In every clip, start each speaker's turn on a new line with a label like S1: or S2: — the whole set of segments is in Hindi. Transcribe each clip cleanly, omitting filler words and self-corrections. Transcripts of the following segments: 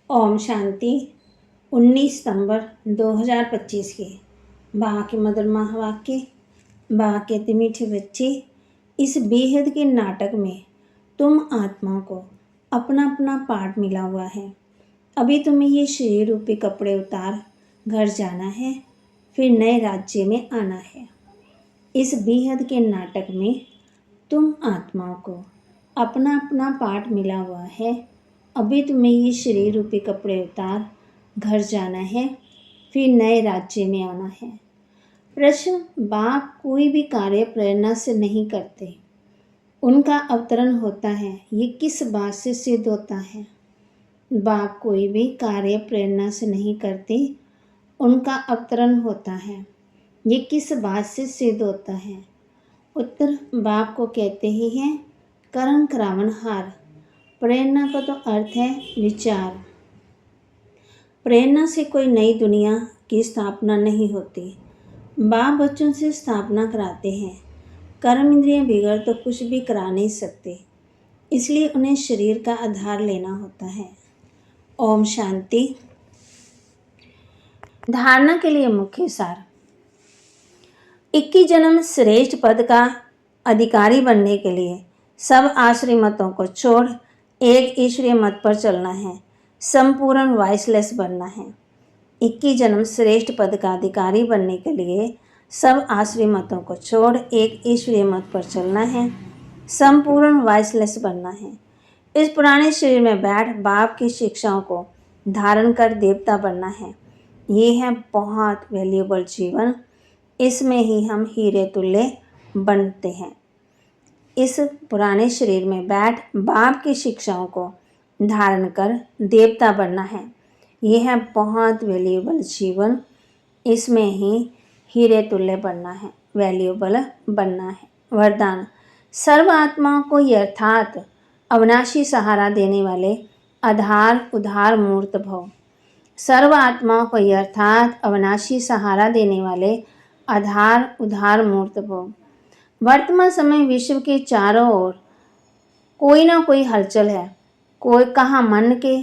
S1: ओम शांति। 19 सितंबर 2025 के बाबा के मधुर वाक्य। बाबा कहते मीठे बच्चे, इस बेहद के नाटक में तुम आत्मा को अपना अपना पार्ट मिला हुआ है। अभी तुम्हें ये शरीर रूपी कपड़े उतार घर जाना है, फिर नए राज्य में आना है। इस बेहद के नाटक में तुम आत्मा को अपना अपना पार्ट मिला हुआ है। अभी तुम्हें ये शरीर रूपी कपड़े उतार घर जाना है, फिर नए राज्य में आना है। प्रश्न, बाप कोई भी कार्य प्रेरणा से नहीं करते, उनका अवतरण होता है, ये किस बात से सिद्ध होता है? बाप कोई भी कार्य प्रेरणा से नहीं करते, उनका अवतरण होता है, ये किस बात से सिद्ध होता है? उत्तर, बाप को कहते ही हैं कर्म करावन हार। प्रेरणा का तो अर्थ है विचार। प्रेरणा से कोई नई दुनिया की स्थापना नहीं होती। बाप बच्चों से स्थापना कराते हैं। कर्म इंद्रियां बिगड़ तो कुछ भी करा नहीं सकते, इसलिए उन्हें शरीर का आधार लेना होता है। ओम शांति। धारणा के लिए मुख्य सार। 21 जन्म श्रेष्ठ पद का अधिकारी बनने के लिए सब आश्रय मतों को छोड़ एक ईश्वरीय मत पर चलना है, संपूर्ण वॉइसलेस बनना है। 21 जन्म श्रेष्ठ पद का अधिकारी बनने के लिए सब आश्रय मतों को छोड़ एक ईश्वरीय मत पर चलना है, संपूर्ण वॉइसलेस बनना है। इस पुराने शरीर में बैठ बाप की शिक्षाओं को धारण कर देवता बनना है। ये है बहुत वैल्यूएबल जीवन। इसमें ही हम हीरे तुल्य बनते हैं। इस पुराने शरीर में बैठ बाप की शिक्षाओं को धारण कर देवता बनना है। यह है बहुत वैल्यूएबल जीवन। इसमें ही हीरे तुल्य बनना है, वैल्यूएबल बनना है। वरदान, सर्व आत्माओं को यथार्थ अविनाशी सहारा देने वाले आधार उधार मूर्त भव। सर्व आत्माओं को यथार्थ अविनाशी सहारा देने वाले आधार उधार मूर्त भव। वर्तमान समय विश्व के चारों ओर कोई ना कोई हलचल है। कोई कहाँ मन के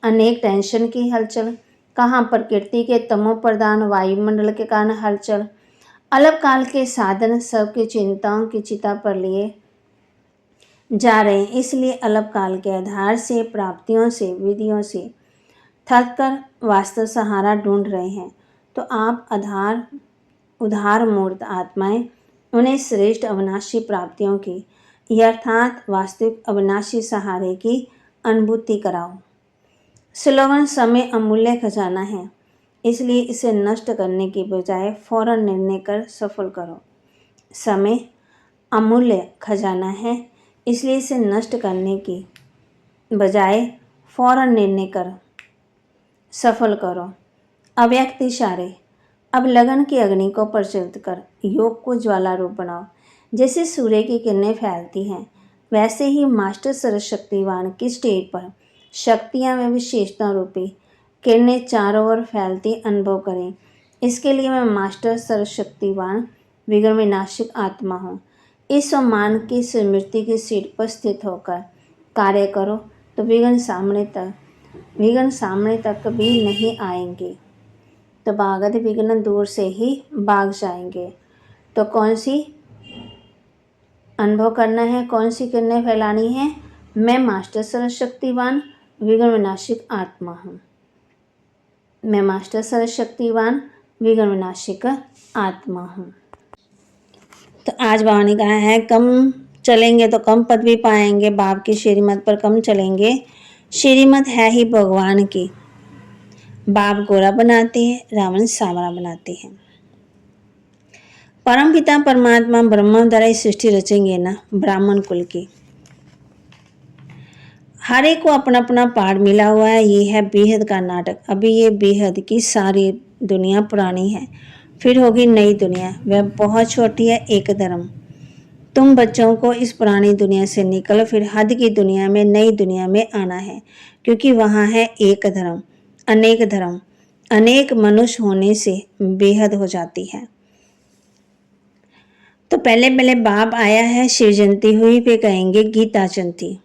S1: अनेक टेंशन की हलचल, कहाँ प्रकृति के तमो प्रधान वायुमंडल के कारण हलचल। अलग काल के साधन सबकी चिंताओं की चिता पर लिए जा रहे हैं, इसलिए अलग काल के आधार से प्राप्तियों से विधियों से थक कर वास्तव सहारा ढूंढ रहे हैं। तो आप आधार उधार मूर्त आत्माएं उन्हें श्रेष्ठ अविनाशी प्राप्तियों की यथार्थ वास्तविक अविनाशी सहारे की अनुभूति कराओ। स्लोगन, समय अमूल्य खजाना है, इसलिए इसे नष्ट करने की बजाय फौरन निर्णय कर सफल करो। समय अमूल्य खजाना है, इसलिए इसे नष्ट करने की बजाय फौरन निर्णय कर सफल करो। अव्यक्त इशारे, अब लगन की अग्नि को प्रज्वलित कर योग को ज्वाला रूप बनाओ। जैसे सूर्य की किरणें फैलती हैं, वैसे ही मास्टर सर्वशक्तिवान की स्टेज पर शक्तियाँ व विशेषता रूपी किरणें चारों ओर फैलती अनुभव करें। इसके लिए मैं मास्टर सर्वशक्तिवान विघ्न विनाशक आत्मा हूँ। इस सम्मान की स्मृति की सीट पर स्थित होकर कार्य करो तो विघ्न सामने तक भी नहीं आएंगे, तो बागत विघ्न दूर से ही भाग जाएंगे। तो कौन सी अनुभव करना है, कौन सी किरणें फैलानी है? मैं मास्टर सर्वशक्तिवान विघ्न विनाशक आत्मा हूँ। मैं मास्टर सर्वशक्तिवान विघ्न विनाशक आत्मा हूँ। तो आज बाबा ने कहा है कम चलेंगे तो कम पद भी पाएंगे। बाप की श्रीमत पर कम चलेंगे। श्रीमत है ही भगवान की। बाप गोरा बनाते हैं, रावण सांवरा बनाते हैं। परमपिता परमात्मा ब्रह्मा द्वारा ही सृष्टि रचेंगे ना, ब्राह्मण कुल की। हर एक को अपना अपना पार्ट मिला हुआ है। ये है बेहद का नाटक। अभी ये बेहद की सारी दुनिया पुरानी है, फिर होगी नई दुनिया, वह बहुत छोटी है। एक धर्म। तुम बच्चों को इस पुरानी दुनिया से निकल फिर हद की दुनिया में, नई दुनिया में आना है, क्योंकि वहाँ है एक धर्म। अनेक धर्म, अनेक मनुष्य होने से बेहद हो जाती है। तो पहले पहले बाप आया है, शिव जयंती हुई, पे कहेंगे गीता जयंती।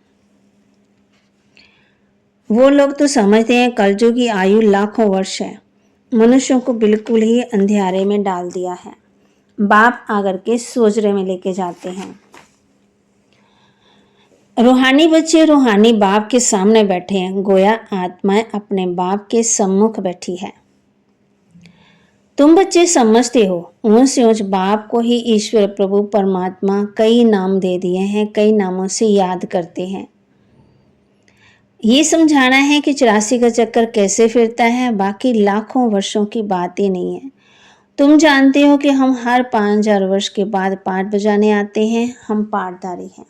S1: वो लोग तो समझते हैं कलयुग की आयु लाखों वर्ष है। मनुष्यों को बिल्कुल ही अंधेरे में डाल दिया है। बाप आकर के सोजरे में लेके जाते हैं। रूहानी बच्चे रूहानी बाप के सामने बैठे हैं, गोया आत्माएं अपने बाप के सम्मुख बैठी है। तुम बच्चे समझते हो ऊंच ऊंच बाप को ही ईश्वर प्रभु परमात्मा कई नाम दे दिए हैं, कई नामों से याद करते हैं। ये समझाना है कि 84 का चक्कर कैसे फिरता है, बाकी लाखों वर्षों की बात ही नहीं है। तुम जानते हो कि हम हर 5000 वर्ष के बाद पाठ बजाने आते हैं। हम पाठधारी हैं।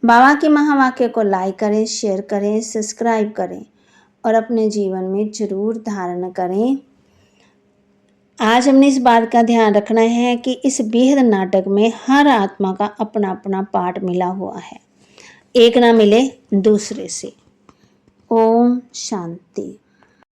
S1: बाबा के महावाक्य को लाइक करें, शेयर करें, सब्सक्राइब करें और अपने जीवन में जरूर धारण करें। आज हमने इस बात का ध्यान रखना है कि इस बेहद नाटक में हर आत्मा का अपना अपना पार्ट मिला हुआ है, एक ना मिले दूसरे से। ओम शांति।